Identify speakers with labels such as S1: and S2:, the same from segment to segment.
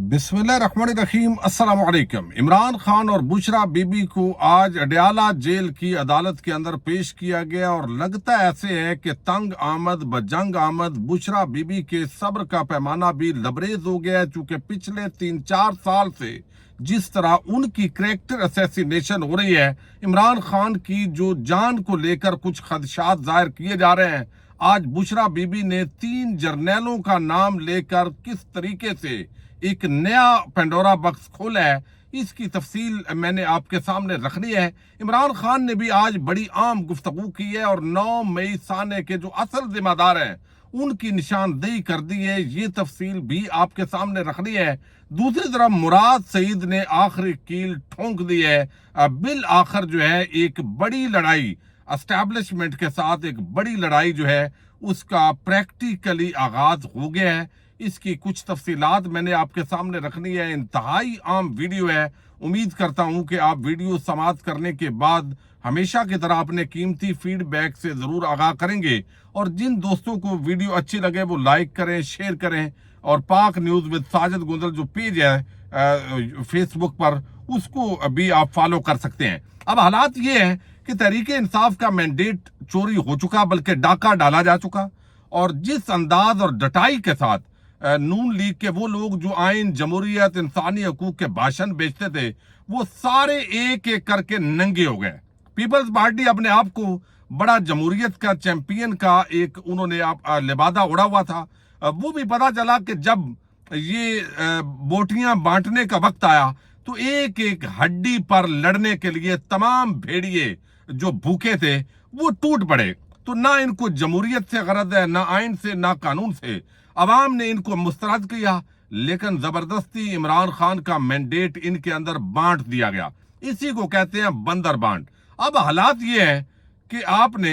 S1: बिस्मिल्लाहिर्रहमानिर्रहीम। अस्सलाम वालेकुम। इमरान खान और बुशरा बीबी को आज अडयाला जेल की अदालत के अंदर पेश किया गया और लगता ऐसे है कि तंग आमद बजंग आमद बुशरा बीबी के सब्र का पैमाना भी लबरेज हो गया है, चूंकि पिछले 3-4 साल से जिस तरह उनकी करैक्टर असैसिनेशन हो रही है, इमरान खान की जो जान को लेकर कुछ खदशात जाहिर किए जा रहे हैं। आज बुशरा बीबी ने 3 जर्नैलों का नाम लेकर किस तरीके से एक नया पेंडोरा बॉक्स खोला है, इसकी तफसील मैंने आपके सामने रखनी है। इमरान खान ने भी आज बड़ी आम गुफ्तगू की है और 9 मई साने के जो असल जिम्मेदार हैं उनकी निशानदेही कर दी है। ये तफसील भी आपके सामने रखनी है। दूसरी तरफ मुराद सईद ने आखिरी कील ठोंक दी है। बिल आखिर जो है एक बड़ी लड़ाई एस्टैब्लिशमेंट के साथ, एक बड़ी लड़ाई जो है उसका प्रैक्टिकली आगाज हो गया है। इसकी कुछ तफसीलात मैंने आपके सामने रखनी है। इंतहाई आम वीडियो है। उम्मीद करता हूं कि आप वीडियो समाप्त करने के बाद हमेशा की तरह अपने कीमती फीडबैक से जरूर आगाह करेंगे और जिन दोस्तों को वीडियो अच्छी लगे वो लाइक करें, शेयर करें और पाक न्यूज विद साजिद गोंदल जो पेज है फेसबुक पर, उसको भी आप फॉलो कर सकते हैं। अब हालात ये है कि तहरीके इंसाफ का मैंडेट चोरी हो चुका, बल्कि डाका डाला जा चुका और जिस अंदाज और डटाई के साथ नून लीग के वो लोग जो आइन, जमहूरियत, इंसानी हकूक के भाषण बेचते थे, वो सारे एक एक करके नंगे हो गए। पीपल्स पार्टी अपने आप को बड़ा जमहूरियत का चैंपियन का एक उन्होंने लिबादा उड़ा हुआ था। वो भी पता चला कि जब ये बोटियां बांटने का वक्त आया तो एक एक हड्डी पर लड़ने के लिए तमाम भेड़िए जो भूखे थे वो टूट पड़े। तो ना इनको जमहूरियत से गरज है, ना आइन से, ना कानून से। अवाम ने इनको मुस्तरद किया, लेकिन जबरदस्ती इमरान खान का मैंडेट इनके अंदर बांट दिया गया। इसी को कहते हैं बंदर बांट। अब हालात ये है कि आपने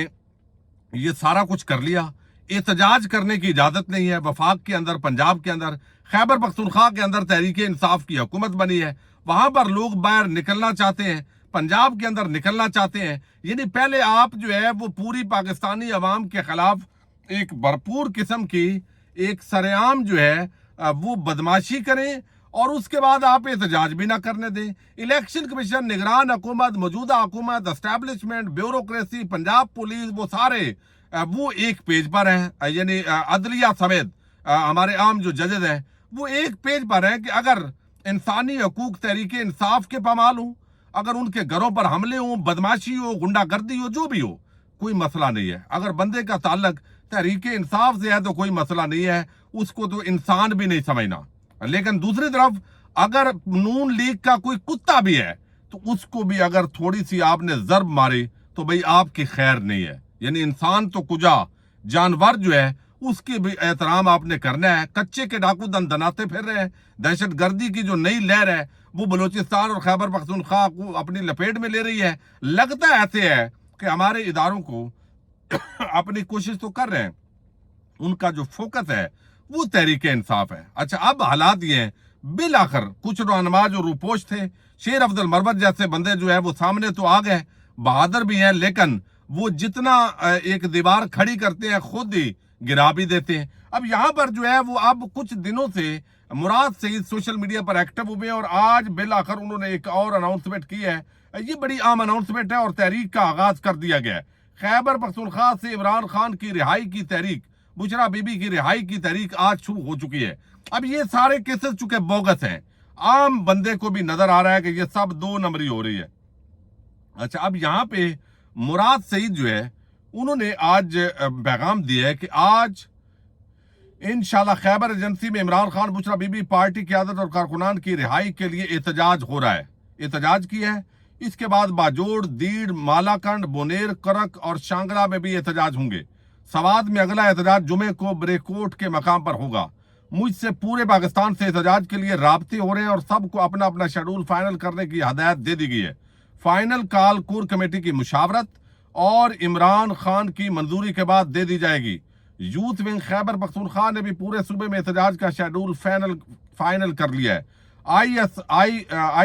S1: ये सारा कुछ कर लिया, एहतजाज करने की इजाजत नहीं है। वफाक के अंदर, पंजाब के अंदर, खैबर पख्तूनख्वा के अंदर तहरीके इंसाफ की हुकूमत बनी है। वहां पर लोग बाहर निकलना चाहते हैं, पंजाब के अंदर निकलना चाहते हैं। यानी पहले आप जो है वो पूरी पाकिस्तानी अवाम के खिलाफ एक भरपूर किस्म की एक सरेआम जो है वो बदमाशी करें और उसके बाद आप एहतजाज भी ना करने दें। इलेक्शन कमीशन, निगरान हुकूमत, मौजूदा हुकूमत, एस्टैब्लिशमेंट, ब्यूरोक्रेसी, पंजाब पुलिस, वो सारे वो एक पेज पर हैं। यानी अदलिया समेत हमारे आम जो जजेज हैं वो एक पेज पर हैं कि अगर इंसानी हकूक, तहरीके इंसाफ के पामाल हों, अगर उनके घरों पर हमले हों, बदमाशी हो, गुंडागर्दी हो, जो भी हो, कोई मसला नहीं है। अगर बंदे का ताल्लुक तहरीके इंसाफ से है तो कोई मसला नहीं है, उसको तो इंसान भी नहीं समझना। लेकिन दूसरी तरफ अगर नून लीग का कोई कुत्ता भी है तो उसको भी अगर थोड़ी सी आपने जर्ब मारी तो भाई आपकी खैर नहीं है। यानी इंसान तो कुजा, जानवर जो है उसकी भी एहतराम आपने करना है। कच्चे के डाकू दनाते फिर रहे हैं। दहशत गर्दी की जो नई लहर है वो बलूचिस्तान और खैबर पख्तूनख्वा को अपनी लपेट में ले रही है। लगता ऐसे है कि हमारे इदारों को अपनी कोशिश तो कर रहे हैं, उनका जो फोकस है वो तहरीके इंसाफ है। अच्छा, अब हालात ये हैं, बिल आखिर कुछ रहनुमा जो रूपोश थे, शेर अफजल मरवत जैसे बंदे जो है वो सामने तो आ गए, बहादुर भी हैं, लेकिन वो जितना एक दीवार खड़ी करते हैं खुद ही गिरा भी देते हैं। अब यहाँ पर जो है वो अब कुछ दिनों से मुराद सईद सोशल मीडिया पर एक्टिव हुए हैं और आज बिल आखिर उन्होंने एक और अनाउंसमेंट की है। ये बड़ी आम अनाउंसमेंट है और तहरीक का आगाज कर दिया गया है। खैबर पख्तूनख्वा से इमरान खान की रिहाई की तहरीक, बुशरा बीबी की रिहाई की तहरीक आज शुरू हो चुकी है। अब ये सारे केसेस चूंकि बोगस हैं, आम बंदे को भी नजर आ रहा है कि ये सब 2 नंबरी हो रही है। अच्छा, अब यहाँ पे मुराद सईद जो है उन्होंने आज पैगाम दिया है कि आज इंशाल्लाह खैबर एजेंसी में इमरान खान, बुशरा बीबी, पार्टी क़यादत और कारकुनान की रिहाई के लिए एहतजाज हो रहा है। एहतजाज किया है। इसके बाद बाजोड़, दीड़, मालाकंड, बोनेर, करक और शांगला में भी एहतजाज होंगे। सवाद में अगला एहतजाज जुमे को ब्रेकोट के मकाम पर होगा। मुझसे पूरे पाकिस्तान से एहतजाज के लिए राब्ते हो रहे हैं और सबको अपना अपना शेड्यूल फाइनल करने की हदायत दे दी गई है। फाइनल कॉल कोर कमेटी की मुशावरत और इमरान खान की मंजूरी के बाद दे दी जाएगी। यूथ विंग खैबर पख्तूनख्वा ने भी पूरे सूबे में एहतजाज का शेड्यूल फाइनल कर लिया है।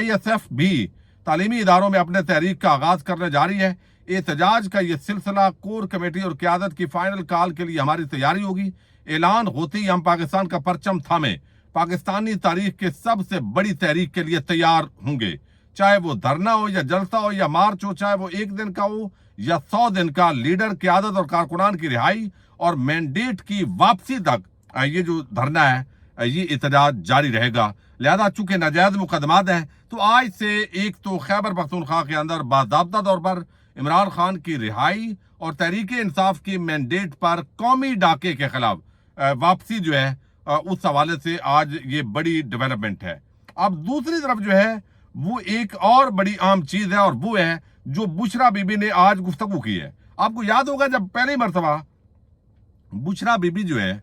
S1: ISF भी तालीमी इदारों में अपने तहरीक का आगाज करने जारी है। एहतजाज का ये सिलसिला कोर कमेटी और क़यादत की फाइनल कॉल के लिए हमारी तैयारी होगी। ऐलान होते ही हम पाकिस्तान का परचम थामे पाकिस्तानी तारीख के सबसे बड़ी तहरीक के लिए तैयार होंगे, चाहे वो धरना हो या जलसा हो या मार्च हो, चाहे वो 1 दिन का हो या 100 दिन का। लीडर, क़यादत और कारकुनान की रिहाई और मैंडेट की वापसी तक ये जो धरना है ये एहतजाज जारी रहेगा। लिहाजा चूंकि नाजायज मुकदमात हैं तो आज से एक तो खैबर पख्तूनख्वा के अंदर बाज़ाब्ता तौर पर इमरान खान की रिहाई और तहरीक इंसाफ की मैंडेट पर कौमी डाके के खिलाफ वापसी जो है उस हवाले से आज ये बड़ी डेवलपमेंट है। अब दूसरी तरफ जो है वो एक और बड़ी अहम चीज है और वो है जो बुशरा बीबी ने आज गुफ्तगू की है। आपको याद होगा जब पहली मरतबा बुशरा बीबी जो है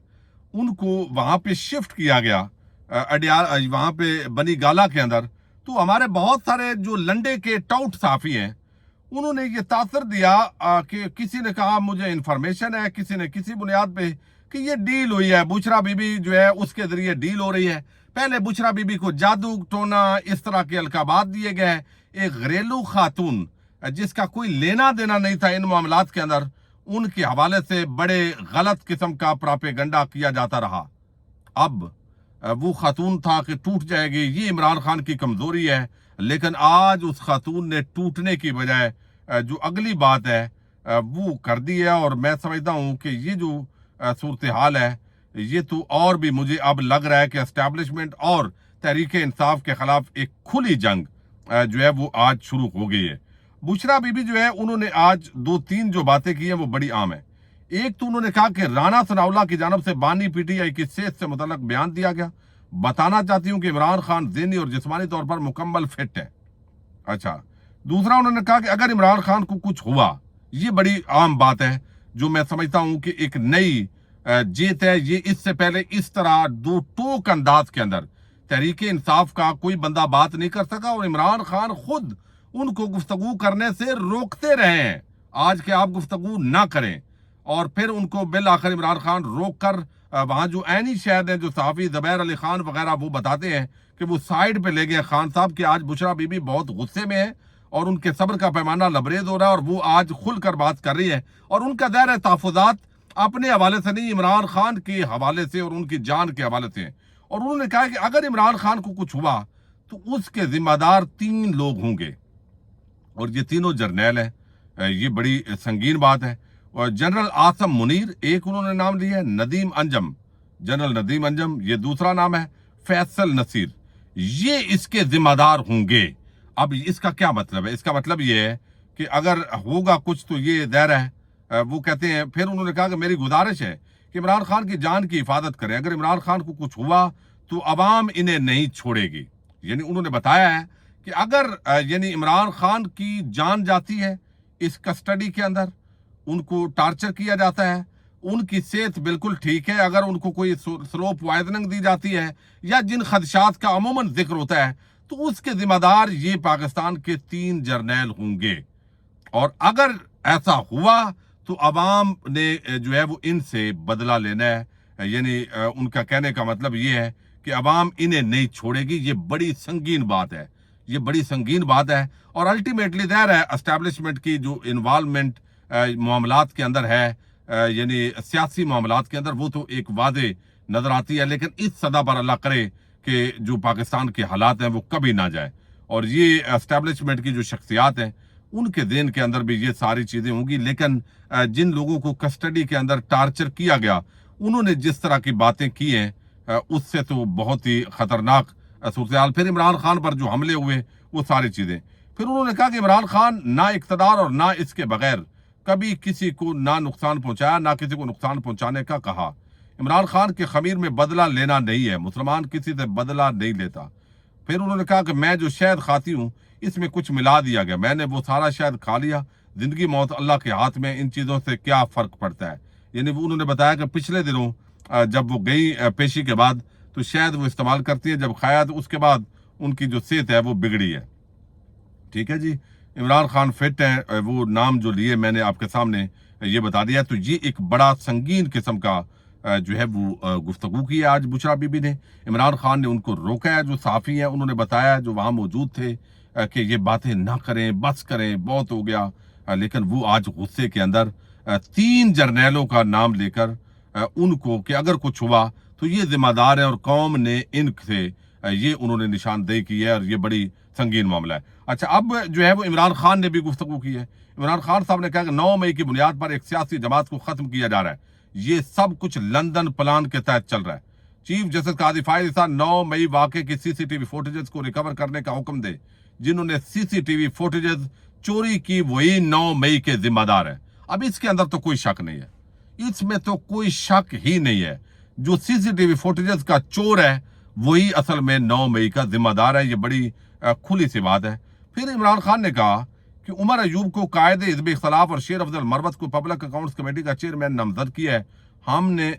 S1: उनको वहां पे शिफ्ट किया गया अडियाल, वहां पे बनी गाला के अंदर, तो हमारे बहुत सारे जो लंडे के टाउट साफी हैं उन्होंने ये तासर दिया कि किसी ने कहा मुझे इंफॉर्मेशन है, किसी ने किसी बुनियाद पे कि ये डील हुई है, बुशरा बीबी जो है उसके जरिए डील हो रही है। पहले बुशरा बीबी को जादू टोना इस तरह के अलकाबात दिए गए। एक घरेलू खातून जिसका कोई लेना देना नहीं था इन मामलात के अंदर, उनके हवाले से बड़े गलत किस्म का प्रोपेगेंडा किया जाता रहा। अब वो खातून था कि टूट जाएगी, ये इमरान खान की कमजोरी है, लेकिन आज उस खातून ने टूटने की बजाय जो अगली बात है वो कर दी है। और मैं समझता हूँ कि ये जो सूरत हाल है ये तो और भी मुझे अब लग रहा है कि एस्टैब्लिशमेंट और तहरीक इंसाफ के खिलाफ एक खुली जंग जो है वो आज शुरू हो गई है। बुशरा बीबी जो है उन्होंने आज 2-3 जो बातें की हैं वो बड़ी आम है। एक तो उन्होंने कहा कि राना सनाउल्लाह की जानब से बानी पीटीआई की सेहत से मुतल्लक बयान दिया गया। बताना चाहती हूँ कि इमरान खान ज़हनी और जिस्मानी तौर पर मुकम्मल फिट है। अच्छा, दूसरा उन्होंने कहा कि अगर इमरान खान को कुछ हुआ, ये बड़ी आम बात है जो मैं समझता हूँ कि एक नई जीत है। ये इससे पहले इस तरह दो टोक अंदाज के अंदर तहरीक इंसाफ का कोई बंदा बात नहीं कर सका और इमरान खान खुद उनको गुफ्तगू करने से रोकते रहे हैं। आज के आप गुफ्तगू ना करें और फिर उनको बिल आखिर इमरान खान रोक कर वहाँ जो ऐनी शहद है, जो सहाफ़ी ज़ुबैर अली खान वगैरह, वो बताते हैं कि वो साइड पे ले गए खान साहब कि आज बुशरा बीबी बहुत गुस्से में है और उनके सब्र का पैमाना लबरेज हो रहा है और वो आज खुलकर बात कर रही है। और उनका दायरा तहफ़्फ़ुज़ात अपने हवाले से नहीं, इमरान खान के हवाले से और उनकी जान के हवाले से। और उन्होंने कहा कि अगर इमरान खान को कुछ हुआ तो उसके जिम्मेदार 3 लोग होंगे और ये तीनों जर्नैल हैं। ये बड़ी संगीन बात है। और जनरल आसम मुनीर एक उन्होंने नाम लिया है, नदीम अंजम, जनरल नदीम अंजम ये दूसरा नाम है, फैसल नसीर, ये इसके जिम्मेदार होंगे। अब इसका क्या मतलब है? इसका मतलब ये है कि अगर होगा कुछ तो ये दायरा है। वो कहते हैं, फिर उन्होंने कहा कि मेरी गुजारिश है कि इमरान खान की जान की हिफाजत करें, अगर इमरान खान को कुछ हुआ तो अवाम इन्हें नहीं छोड़ेगी। यानी उन्होंने बताया है कि अगर यानी इमरान खान की जान जाती है इस कस्टडी के अंदर, उनको टार्चर किया जाता है, उनकी सेहत बिल्कुल ठीक है, अगर उनको कोई स्लो पॉइजनिंग दी जाती है या जिन खदशात का अमूमन जिक्र होता है, तो उसके जिम्मेदार ये पाकिस्तान के 3 जर्नैल होंगे। और अगर ऐसा हुआ तो अवाम ने जो है वो इनसे बदला लेना है। यानी उनका कहने का मतलब ये है कि अवाम इन्हें नहीं छोड़ेगी। ये बड़ी संगीन बात है, ये बड़ी संगीन बात है। और अल्टीमेटली ज़ाहिर है एस्टैब्लिशमेंट की जो इन्वॉल्वमेंट मामलात के अंदर है, यानी सियासी मामलात के अंदर, वो तो एक वादे नजर आती है। लेकिन इस सदा पर अल्लाह करे कि जो पाकिस्तान के हालात हैं वो कभी ना जाए और ये एस्टैब्लिशमेंट की जो शख्सियात हैं उनके देन के अंदर भी ये सारी चीज़ें होंगी। लेकिन जिन लोगों को कस्टडी के अंदर टार्चर किया गया, उन्होंने जिस तरह की बातें की हैं उससे तो बहुत ही खतरनाक सूरत हाल। फिर इमरान खान पर जो हमले हुए वो सारी चीज़ें, फिर उन्होंने कहा कि इमरान खान ना इक़्तिदार और ना इसके बगैर कभी किसी को ना नुकसान पहुंचाया, ना किसी को नुकसान पहुंचाने का कहा। इमरान खान के खमीर में बदला लेना नहीं है, मुसलमान किसी से बदला नहीं लेता। फिर उन्होंने कहा कि मैं जो शहद खाती हूँ इसमें कुछ मिला दिया गया, मैंने वो सारा शहद खा लिया, जिंदगी मौत अल्लाह के हाथ में, इन चीज़ों से क्या फ़र्क पड़ता है। यानी वो उन्होंने बताया कि पिछले दिनों जब वो गई पेशी के बाद तो शहद वो इस्तेमाल करती है, जब खाया तो उसके बाद उनकी जो सेहत है वो बिगड़ी है। ठीक है जी, इमरान खान फिट है, वो नाम जो लिए मैंने आपके सामने ये बता दिया। तो ये एक बड़ा संगीन किस्म का जो है वो गुफ्तगू की है आज बुशरा बीबी ने। इमरान खान ने उनको रोका है, जो साफ़ी हैं उन्होंने बताया जो वहाँ मौजूद थे कि ये बातें ना करें, बस करें, बहुत हो गया। लेकिन वो आज गुस्से के अंदर 3 जर्नैलों का नाम लेकर उनको कि अगर कुछ हुआ تو یہ ذمہ دار ہے اور قوم نے ان سے یہ انہوں نے نشاندہی کی ہے اور یہ بڑی سنگین معاملہ ہے۔ اچھا، اب جو ہے وہ عمران خان نے بھی گفتگو کی ہے۔ عمران خان صاحب نے کہا کہ 9 مئی کی بنیاد پر ایک سیاسی جماعت کو ختم کیا جا رہا ہے، یہ سب کچھ لندن پلان کے تحت چل رہا ہے۔ چیف جسٹس قاضی فائز احسان 9 مئی واقعے کی سی سی ٹی وی فوٹیجز کو ریکور کرنے کا حکم دے۔ جنہوں نے سی سی ٹی وی فوٹیجز چوری کی وہی 9 مئی کے ذمہ دار ہیں۔ اب اس کے اندر تو کوئی شک نہیں ہے، اس میں تو کوئی شک ہی نہیں ہے، جو سی سی ٹی وی فوٹیجز کا چور ہے وہی اصل میں 9 مئی کا ذمہ دار ہے۔ یہ بڑی کھلی سی بات ہے۔ پھر عمران خان نے کہا کہ عمر ایوب کو قائد حزب اختلاف اور شیر افضل مروت کو پبلک اکاؤنٹس کمیٹی کا چیئرمین نامزد کیا ہے۔ ہم نے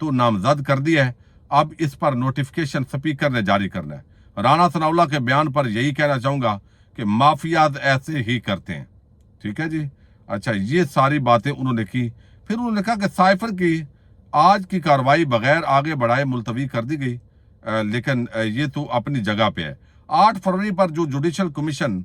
S1: تو نامزد کر دیا ہے، اب اس پر نوٹیفیکیشن سپیکر نے جاری کرنا ہے۔ رانا ثناء اللہ کے بیان پر یہی کہنا چاہوں گا کہ مافیاز ایسے ہی کرتے ہیں۔ ٹھیک ہے جی، اچھا، یہ ساری باتیں انہوں نے کی۔ پھر انہوں نے کہا کہ سائفر کی آج کی کارروائی بغیر آگے بڑھائے ملتوی کر دی گئی، لیکن یہ تو اپنی جگہ پہ ہے۔ 8 فروری پر جو جوڈیشل کمیشن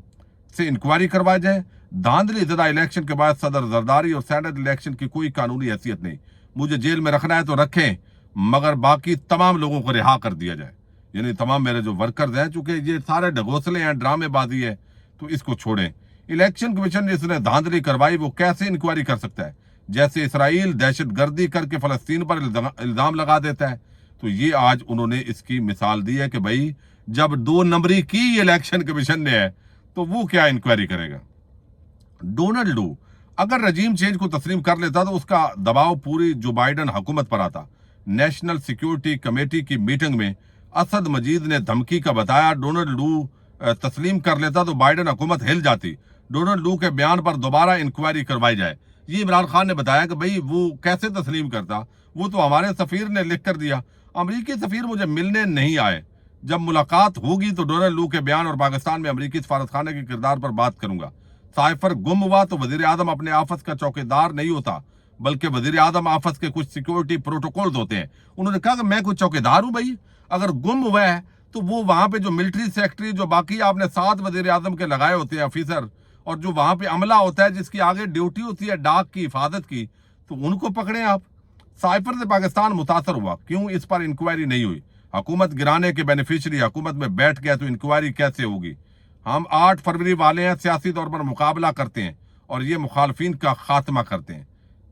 S1: سے انکوائری کروایا جائے۔ دھاندلی زدہ الیکشن کے بعد صدر زرداری اور سینٹ الیکشن کی کوئی قانونی حیثیت نہیں۔ مجھے جیل میں رکھنا ہے تو رکھیں، مگر باقی تمام لوگوں کو رہا کر دیا جائے، یعنی تمام میرے جو ورکرز ہیں، چونکہ یہ سارے ڈھگوسلے ہیں، ڈرامے بازی ہے، تو اس کو چھوڑیں۔ الیکشن کمیشن نے اس نے دھاندلی کروائی، وہ کیسے انکوائری کر سکتا ہے؟ جیسے اسرائیل دہشت گردی کر کے فلسطین پر الزام لگا دیتا ہے۔ تو یہ آج انہوں نے اس کی مثال دی ہے کہ بھائی جب 2 نمبری کی الیکشن کمیشن نے ہے تو وہ کیا انکوائری کرے گا۔ ڈونلڈ ڈو اگر رجیم چینج کو تسلیم کر لیتا تو اس کا دباؤ پوری جو بائیڈن حکومت پر آتا۔ نیشنل سیکیورٹی کمیٹی کی میٹنگ میں اسد مجید نے دھمکی کا بتایا، ڈونلڈ ڈو تسلیم کر لیتا تو بائیڈن حکومت ہل جاتی۔ ڈونلڈ ڈو کے بیان پر دوبارہ انکوائری کروائی جائے۔ یہ عمران خان نے بتایا کہ بھئی وہ کیسے تسلیم کرتا، وہ تو ہمارے سفیر نے لکھ کر دیا، امریکی سفیر مجھے ملنے نہیں آئے، جب ملاقات ہوگی تو ڈونلڈ ڈو کے بیان اور پاکستان میں امریکی سفارت خانے کے کردار پر بات کروں گا۔ سائفر گم ہوا تو وزیر اعظم اپنے آفس کا چوکیدار نہیں ہوتا، بلکہ وزیر اعظم آفس کے کچھ سیکیورٹی پروٹوکولز ہوتے ہیں۔ انہوں نے کہا کہ میں کوئی چوکیدار ہوں بھائی، اگر گم ہوا ہے تو وہ وہاں پہ جو ملٹری سیکٹری، جو باقی آپ نے 7 وزیر اعظم کے لگائے ہوتے ہیں آفیسر، اور جو وہاں پہ عملہ ہوتا ہے جس کی آگے ڈیوٹی ہوتی ہے ڈاک کی حفاظت کی، تو ان کو پکڑیں آپ۔ سائفر سے پاکستان متاثر ہوا، کیوں اس پر انکوائری نہیں ہوئی؟ حکومت گرانے کے بینیفیشری حکومت میں بیٹھ گیا تو انکوائری کیسے ہوگی؟ ہم 8 فروری والے ہیں، سیاسی طور پر مقابلہ کرتے ہیں اور یہ مخالفین کا خاتمہ کرتے ہیں۔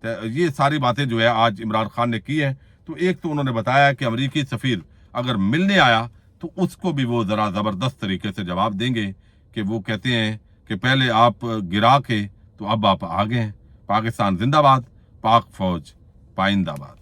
S1: تو یہ ساری باتیں جو ہے آج عمران خان نے کی ہیں۔ تو ایک تو انہوں نے بتایا کہ امریکی سفیر اگر ملنے آیا تو اس کو بھی وہ ذرا زبردست طریقے سے جواب دیں گے کہ وہ کہتے ہیں کہ پہلے آپ گرا کے تو اب آپ آگے ہیں۔ پاکستان زندہ باد، پاک فوج پائندہ باد۔